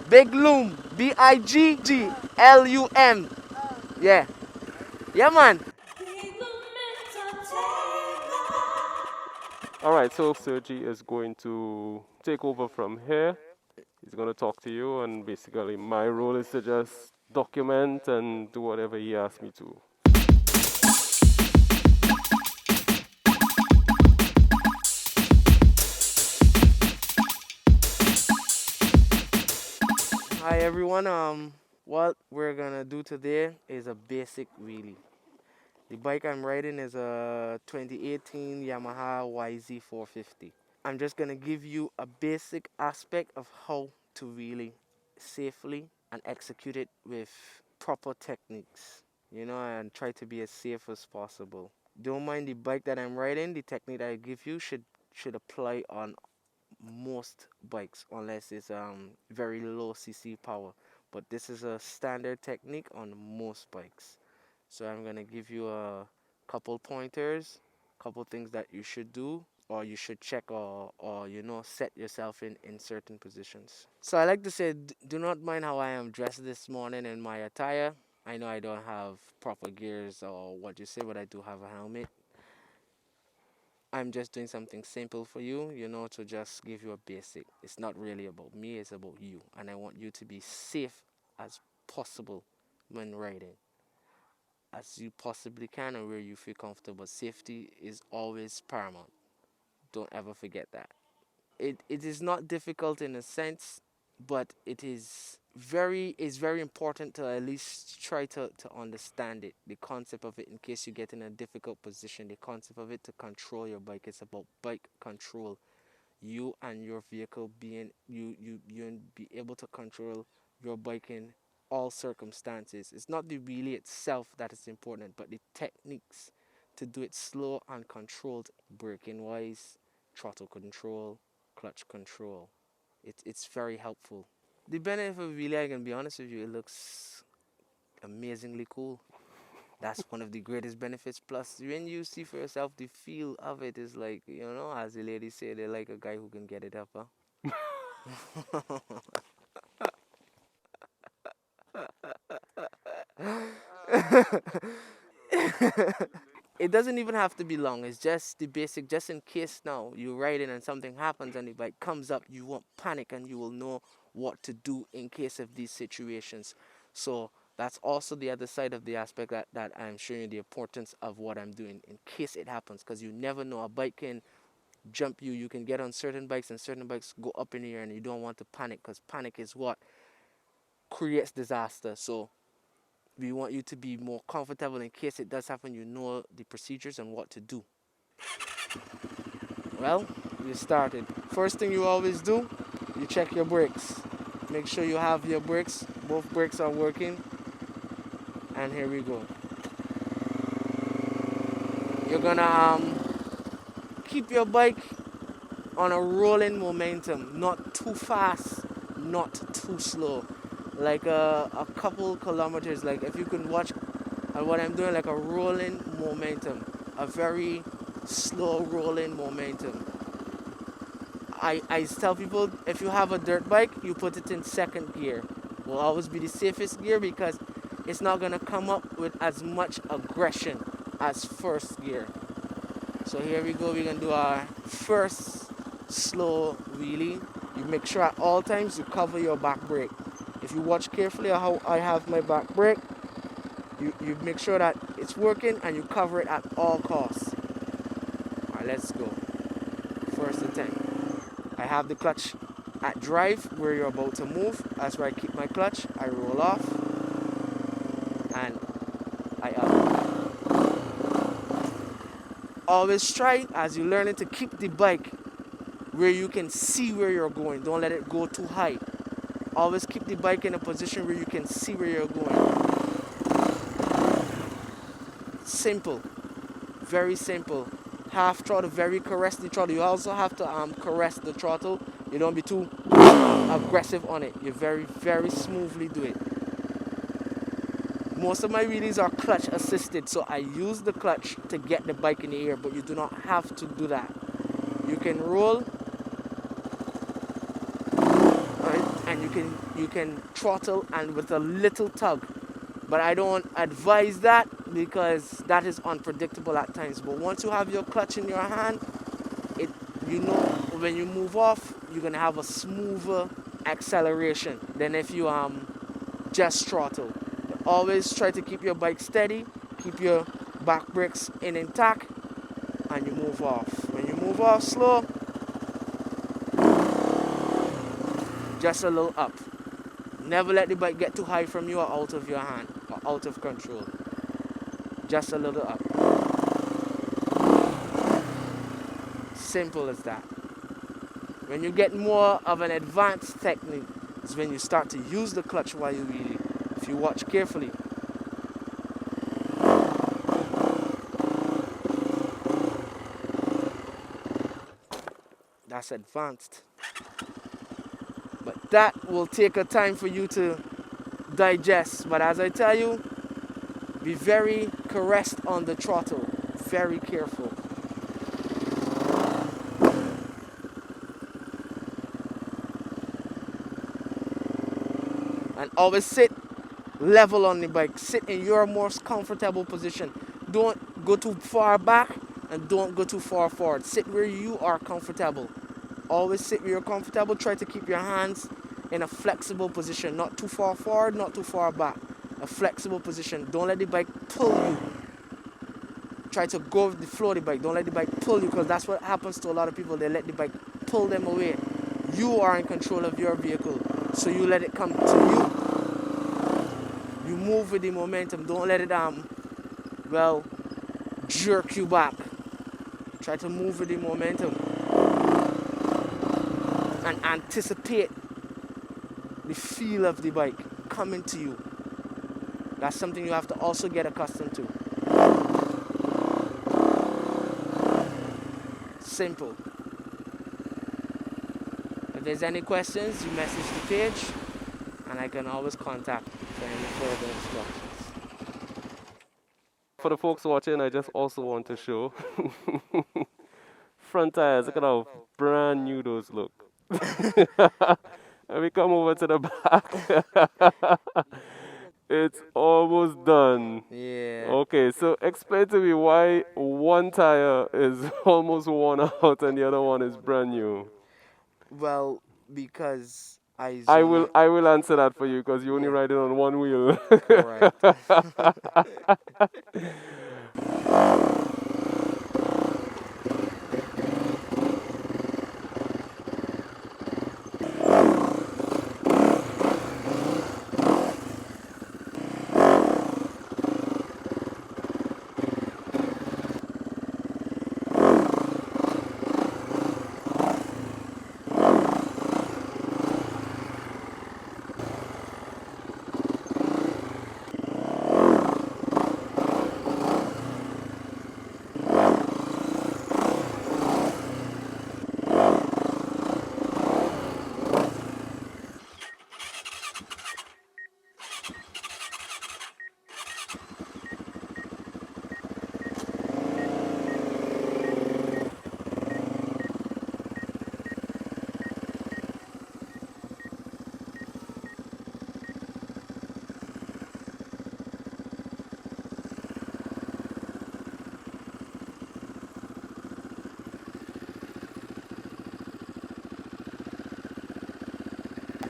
Big Loom. BIGGLUM. Yeah. Yeah, man. Alright, so Sergie is going to take over from here. He's going to talk to you, and basically, my role is to just document and do whatever he asks me to. Hi everyone. What we're gonna do today is a basic wheelie. The bike I'm riding is a 2018 Yamaha YZ450. I'm just gonna give you a basic aspect of how to wheelie safely and execute it with proper techniques. And try to be as safe as possible. Don't mind the bike that I'm riding. The technique I give you should apply on most bikes unless it's very low cc power, but this is a standard technique on most bikes. So I'm gonna give you a couple pointers, couple things that you should do or you should check, or set yourself in certain positions. So I like to say, do not mind how I am dressed this morning in my attire. I know I don't have proper gears or what you say, but I do have a helmet. I'm just doing something simple for you, to just give you a basic. It's not really about me, it's about you. And I want you to be safe as possible when riding, as you possibly can and where you feel comfortable. Safety is always paramount. Don't ever forget that. It is not difficult in a sense, but it's very important to at least try to understand it, the concept of it, in case you get in a difficult position. The concept of it to control your bike. It's about bike control. You and your vehicle being you be able to control your bike in all circumstances. It's not the wheelie itself that is important, but the techniques to do it slow and controlled, braking wise, throttle control, clutch control. It's very helpful. The benefit of wheelie, I can be honest with you, it looks amazingly cool. That's one of the greatest benefits. Plus, when you see for yourself, the feel of it is like, as the ladies say, they like a guy who can get it up, huh? It doesn't even have to be long. It's just the basic, just in case now you're riding and something happens and the bike comes up, you won't panic and you will know what to do in case of these situations. So that's also the other side of the aspect that I'm showing you, the importance of what I'm doing in case it happens, because you never know. A bike can jump you. You can get on certain bikes and certain bikes go up in the air, and you don't want to panic, because panic is what creates disaster. So we want you to be more comfortable in case it does happen. You know the procedures and what to do. Well, we started. First thing you always do, you check your brakes. Make sure you have your brakes. Both brakes are working. And here we go. You're gonna keep your bike on a rolling momentum, not too fast, not too slow. Like a couple kilometers. Like if you can watch what I'm doing, like a rolling momentum, a very slow rolling momentum. I tell people, if you have a dirt bike, you put it in second gear. Will always be the safest gear, because it's not gonna come up with as much aggression as first gear. So here we go. We're gonna do our first slow wheelie. You make sure at all times you cover your back brake. If you watch carefully how I have my back brake, you make sure that it's working and you cover it at all costs. Alright, let's go. First attempt. I have the clutch at drive where you're about to move. That's where I keep my clutch. I roll off and I up. Always try, as you're learning, to keep the bike where you can see where you're going. Don't let it go too high. Always keep the bike in a position where you can see where you're going. Simple. Very simple. Half throttle, very caress the throttle. You also have to caress the throttle. You don't be too aggressive on it. You very, very smoothly do it. Most of my wheelies are clutch assisted, so I use the clutch to get the bike in the air, but you do not have to do that. You can roll, right, and you you can throttle and with a little tug. But I don't advise that because that is unpredictable at times. But once you have your clutch in your hand, it you know when you move off, you're gonna have a smoother acceleration than if you just throttle. Always try to keep your bike steady, keep your back brakes intact, and you move off. When you move off slow, just a little up. Never let the bike get too high from you or out of your hand or out of control. Just a little up. Simple as that. When you get more of an advanced technique is when you start to use the clutch while you wheelie. If you watch carefully. That's advanced. But that will take a time for you to digest. But as I tell you, be very caressed on the throttle. Very careful. And always sit level on the bike. Sit in your most comfortable position. Don't go too far back and don't go too far forward. Sit where you are comfortable. Always sit where you're comfortable. Try to keep your hands in a flexible position. Not too far forward, not too far back. A flexible position. Don't let the bike pull you. Try to go with the flow of the bike. Don't let the bike pull you, because that's what happens to a lot of people. They let the bike pull them away. You are in control of your vehicle, so you let it come to you. You move with the momentum. Don't let it jerk you back. Try to move with the momentum and anticipate the feel of the bike coming to you. That's something you have to also get accustomed to. Simple. If there's any questions, you message the page and I can always contact for any further instructions. For the folks watching, I just also want to show front tires. Look at how brand new those look. And we come over to the back. It's almost done. Yeah. Okay, so explain to me why one tire is almost worn out and the other one is brand new. Well, because I I zoom will in. I will answer that for you because you only Yeah. ride it on one wheel. Correct.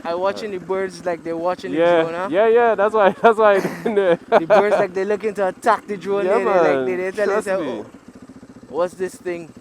I watching the birds like they're watching the Yeah, drone, huh? yeah. That's why I did it. The birds like they're looking to attack the drone. Yeah, They like man. they tell Trust themselves, oh, me. what's this thing?